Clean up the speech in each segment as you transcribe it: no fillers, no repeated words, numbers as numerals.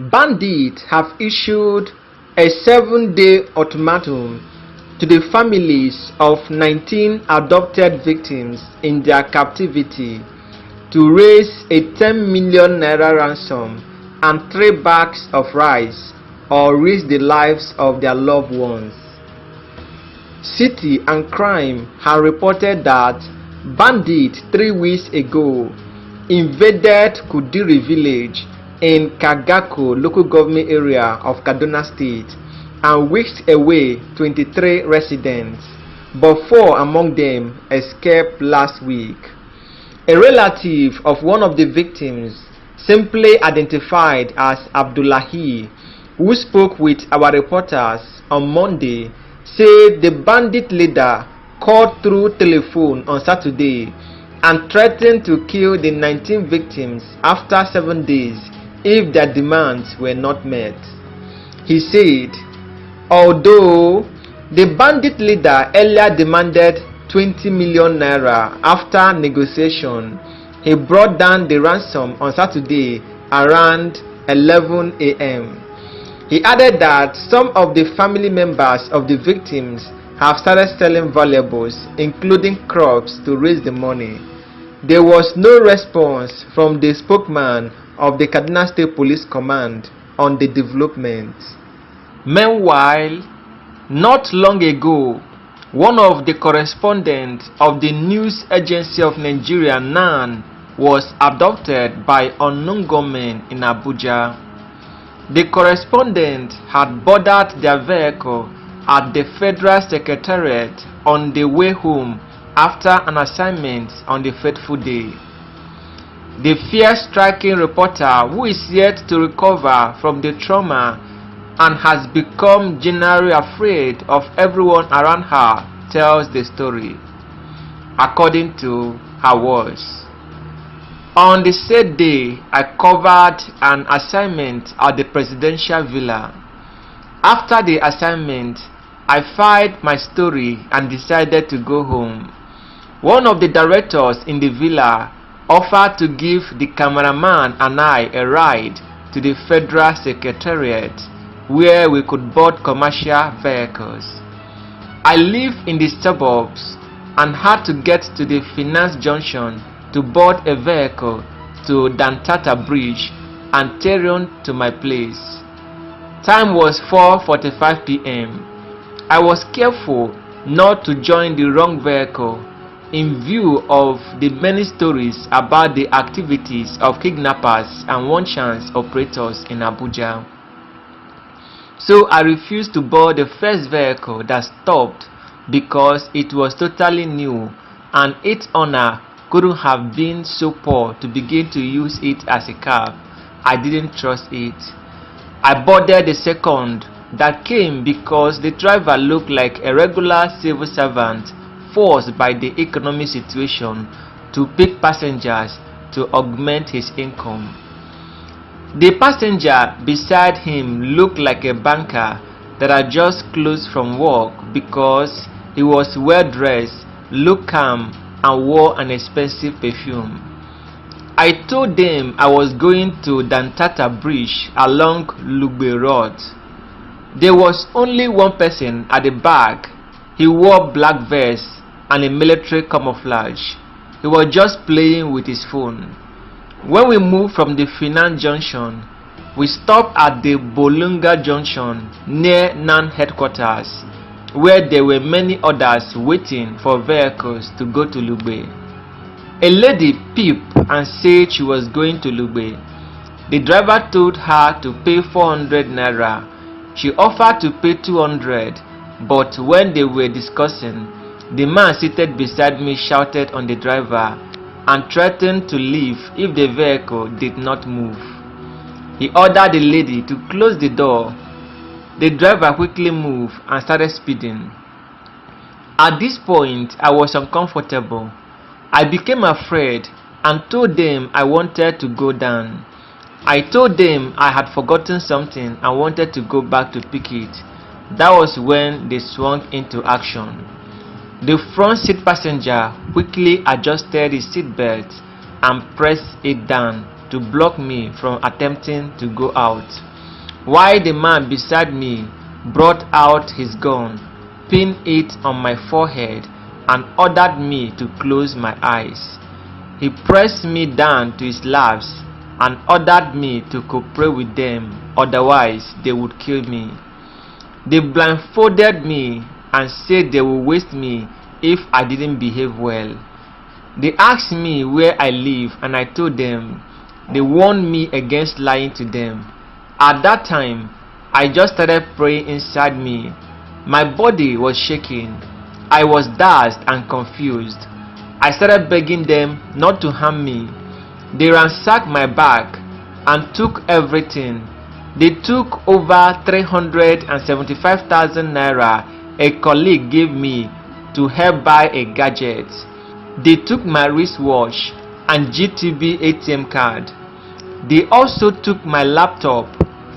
Bandits have issued a 7-day ultimatum to the families of 19 abducted victims in their captivity to raise a 10 million naira ransom and 3 bags of rice or risk the lives of their loved ones. City and Crime have reported that bandits 3 weeks ago invaded Kudiri village in Kagako local government area of Kaduna State and whisked away 23 residents, but 4 among them escaped last week. A relative of one of the victims, simply identified as Abdullahi, who spoke with our reporters on Monday, said the bandit leader called through telephone on Saturday and threatened to kill the 19 victims after 7 days if their demands were not met. He said, although the bandit leader earlier demanded 20 million naira after negotiation, he brought down the ransom on Saturday around 11 a.m. He added that some of the family members of the victims have started selling valuables, including crops, to raise the money. There was no response from the spokesman of the Kaduna State Police Command on the development. Meanwhile, not long ago, one of the correspondents of the news agency of Nigeria, NAN, was abducted by unknown gunmen in Abuja. The correspondent had boarded their vehicle at the Federal Secretariat on the way home after an assignment on the fateful day. The fear-striking reporter, who is yet to recover from the trauma and has become generally afraid of everyone around her, tells the story. According to her words, on the said day, I covered an assignment at the presidential villa. After the assignment, I filed my story and decided to go home. One of the directors in the villa offered to give the cameraman and I a ride to the Federal Secretariat where we could board commercial vehicles. I live in the suburbs and had to get to the Finance Junction to board a vehicle to Dantata Bridge and Terion to my place. Time was 4:45 p.m. I was careful not to join the wrong vehicle in view of the many stories about the activities of kidnappers and one-chance operators in Abuja. So I refused to board the first vehicle that stopped because it was totally new and its owner couldn't have been so poor to begin to use it as a cab. I didn't trust it. I boarded the second that came because the driver looked like a regular civil servant forced by the economic situation to pick passengers to augment his income. The passenger beside him looked like a banker that had just closed from work because he was well dressed, looked calm, and wore an expensive perfume. I told them I was going to Dantata Bridge along Lugbe Road. There was only one person at the back. He wore black vest and a military camouflage. He was just playing with his phone. When we moved from the Finance Junction, we stopped at the Bolunga Junction near NAN headquarters, where there were many others waiting for vehicles to go to Lugbe. A lady peeped and said she was going to Lugbe. The driver told her to pay 400 naira. She offered to pay 200, but when they were discussing, the man seated beside me shouted on the driver and threatened to leave if the vehicle did not move. He ordered the lady to close the door. The driver quickly moved and started speeding. At this point, I was uncomfortable. I became afraid and told them I wanted to go down. I told them I had forgotten something and wanted to go back to pick it. That was when they swung into action. The front seat passenger quickly adjusted his seatbelt and pressed it down to block me from attempting to go out, while the man beside me brought out his gun, pinned it on my forehead, and ordered me to close my eyes. He pressed me down to his laps and ordered me to cooperate with them, otherwise they would kill me. They blindfolded me and said they would waste me if I didn't behave well. They asked me where I live, and I told them. They warned me against lying to them. At that time, I just started praying inside me. My body was shaking. I was dazed and confused. I started begging them not to harm me. They ransacked my bag and took everything. They took over 375,000 naira a colleague gave me to help buy a gadget. They took my wristwatch and GTB ATM card. They also took my laptop,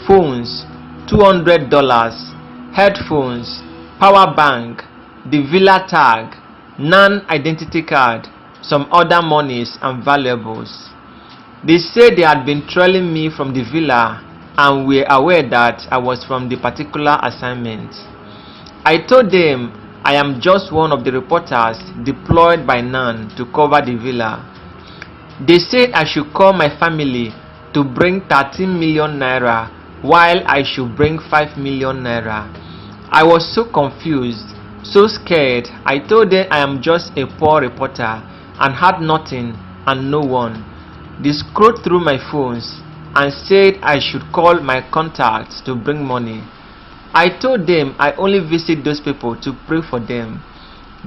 phones, $200, headphones, power bank, the villa tag, non-identity card, some other monies and valuables. They said they had been trailing me from the villa and were aware that I was from the particular assignment. I told them I am just one of the reporters deployed by NAN to cover the villa. They said I should call my family to bring 13 million naira while I should bring 5 million naira. I was so confused, so scared. I told them I am just a poor reporter and had nothing and no one. They scrolled through my phones and said I should call my contacts to bring money. I told them I only visit those people to pray for them.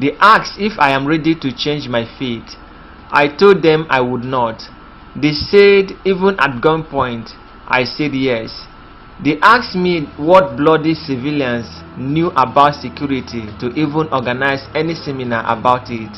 They asked if I am ready to change my faith. I told them I would not. They said even at gunpoint, I said yes. They asked me what bloody civilians knew about security to even organize any seminar about it.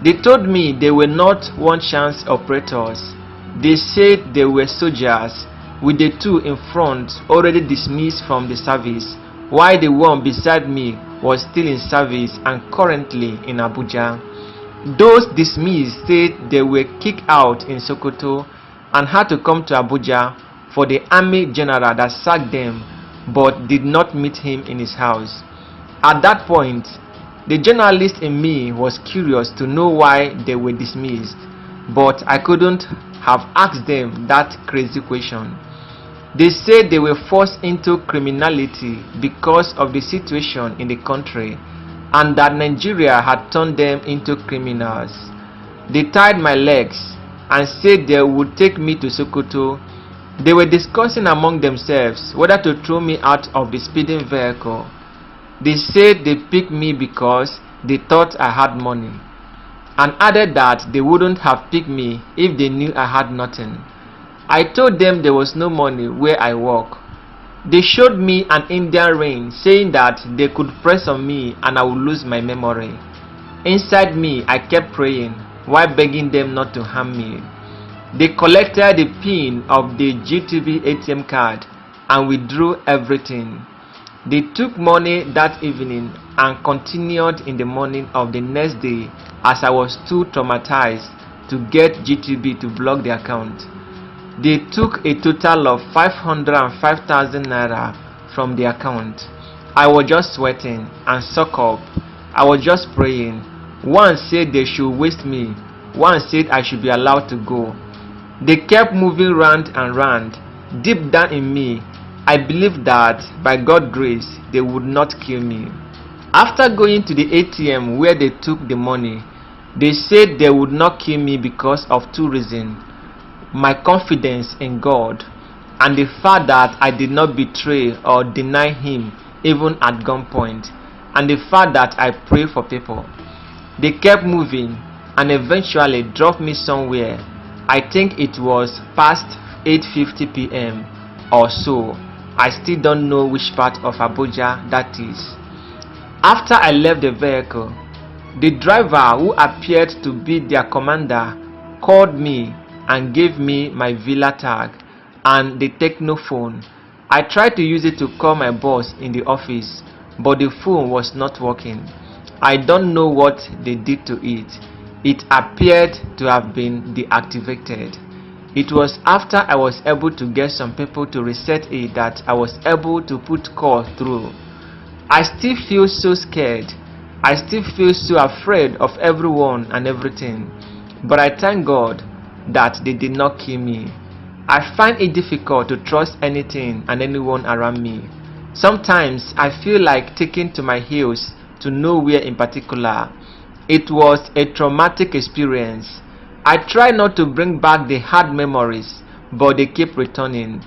They told me they were not one-chance operators. They said they were soldiers, with the two in front already dismissed from the service, while the one beside me was still in service and currently in Abuja. Those dismissed said they were kicked out in Sokoto and had to come to Abuja for the army general that sacked them, but did not meet him in his house. At that point, the journalist in me was curious to know why they were dismissed, but I couldn't have asked them that crazy question. They said they were forced into criminality because of the situation in the country and that Nigeria had turned them into criminals. They tied my legs and said they would take me to Sokoto. They were discussing among themselves whether to throw me out of the speeding vehicle. They said they picked me because they thought I had money, and added that they wouldn't have picked me if they knew I had nothing. I told them there was no money where I work. They showed me an Indian ring, saying that they could press on me and I would lose my memory. Inside me, I kept praying while begging them not to harm me. They collected the pin of the GTB ATM card and withdrew everything. They took money that evening and continued in the morning of the next day as I was too traumatized to get GTB to block the account. They took a total of 505,000 naira from the account. I was just sweating and suck up. I was just praying. One said they should waste me. One said I should be allowed to go. They kept moving round and round. Deep down in me, I believed that by God's grace, they would not kill me. After going to the ATM where they took the money, they said they would not kill me because of two reasons: my confidence in God and the fact that I did not betray or deny Him even at gunpoint, and the fact that I pray for people. They kept moving and eventually dropped me somewhere. I think it was past 8:50 p.m. or so. I still don't know which part of Abuja that is. After I left the vehicle, the driver, who appeared to be their commander, called me and gave me my villa tag and the techno phone. I tried to use it to call my boss in the office, but the phone was not working. I don't know what they did to it. It appeared to have been deactivated. It was after I was able to get some people to reset it that I was able to put call through. I still feel so scared. I still feel so afraid of everyone and everything. But I thank God that they did not kill me. I find it difficult to trust anything and anyone around me. Sometimes I feel like taking to my heels to nowhere in particular. It was a traumatic experience. I try not to bring back the hard memories, but they keep returning.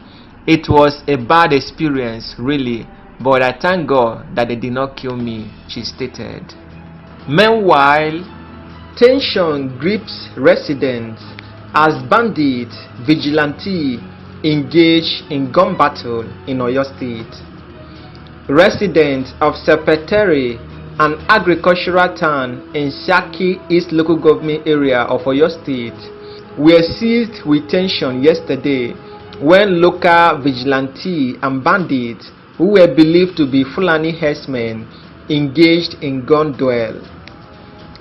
It was a bad experience, really, but I thank God that they did not kill me, she stated. Meanwhile, tension grips residents as bandits vigilante engage in gun battle in Oyo State. Residents of Sepeteri, an agricultural town in Shaki East local government area of Oyo State, were seized with tension yesterday when local vigilante and bandits who were believed to be Fulani herdsmen engaged in gun duel.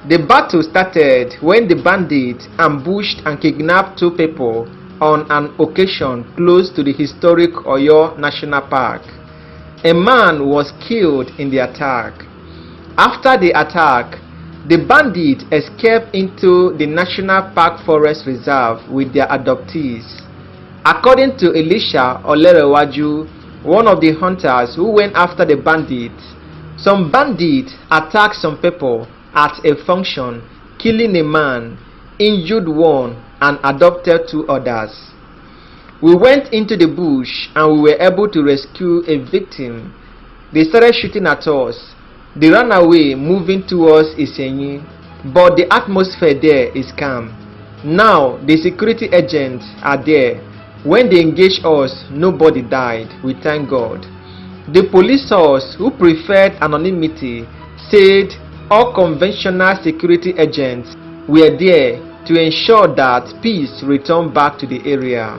The battle started when the bandits ambushed and kidnapped two people on an occasion close to the historic Oyo National Park. A man was killed in the attack. After the attack, the bandits escaped into the National Park Forest Reserve with their abductees. According to Elisha Olerewaju, one of the hunters who went after the bandits, some bandits attacked some people at a function, killing a man, injured one, and abducted two others. We went into the bush and we were able to rescue a victim. They started shooting at us. They ran away, moving towards Isenyi, but the atmosphere there is calm. Now the security agents are there. When they engaged us, nobody died. We thank God. The police source, who preferred anonymity, said all conventional security agents were there to ensure that peace returned back to the area.